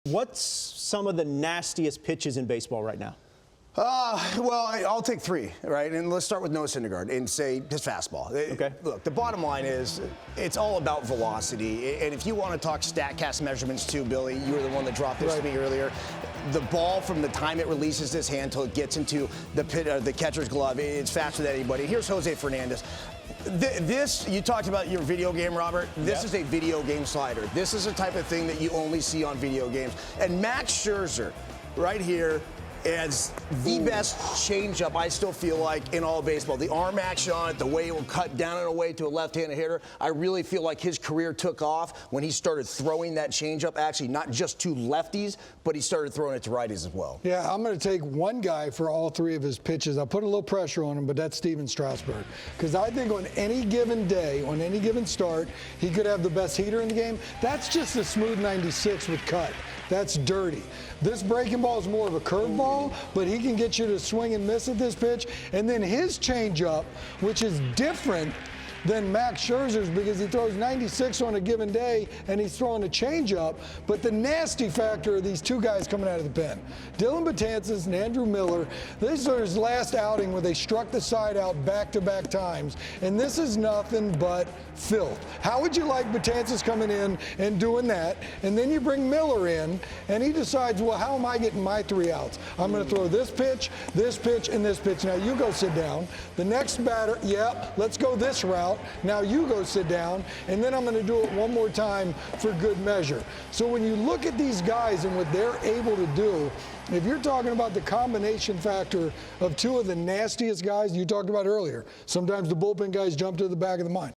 What's some of the nastiest pitches in baseball right now? Well, I'll take three, right? And let's start with Noah Syndergaard and say his fastball. Okay. Look, the bottom line is it's all about velocity. And if you want to talk StatCast measurements too, Billy, you were the one that dropped this to me earlier. The ball from the time it releases his hand till it gets into the catcher's glove, it's faster than anybody. Here's Jose Fernandez. This, you talked about your video game, Robert. This is a video game slider. This is a type of thing that you only see on video games. And Max Scherzer, right here, is the best changeup, I still feel like, in all of baseball. The arm action on it, the way it will cut down and away to a left-handed hitter. I really feel like his career took off when he started throwing that changeup, actually not just to lefties, but he started throwing it to righties as well. Yeah, I'm going to take one guy for all three of his pitches. I'll put a little pressure on him, but that's Steven Strasburg. Because I think on any given day, on any given start, he could have the best heater in the game. That's just a smooth 96 with cut. That's dirty. This breaking ball is more of a curveball, but he can get you to swing and miss at this pitch. And then his changeup, which is different than Max Scherzer's because he throws 96 on a given day and he's throwing a changeup. But the nasty factor of these two guys coming out of the pen, Dylan Betances and Andrew Miller, this is his last outing where they struck the side out back-to-back times. And this is nothing but filth. How would you like Betances coming in and doing that? And then you bring Miller in and he decides, well, how am I getting my three outs? I'm going to throw this pitch, and this pitch. Now you go sit down. The next batter, let's go this route. Now you go sit down, and then I'm going to do it one more time for good measure. So when you look at these guys and what they're able to do, if you're talking about the combination factor of two of the nastiest guys you talked about earlier, sometimes the bullpen guys jump to the back of the mind.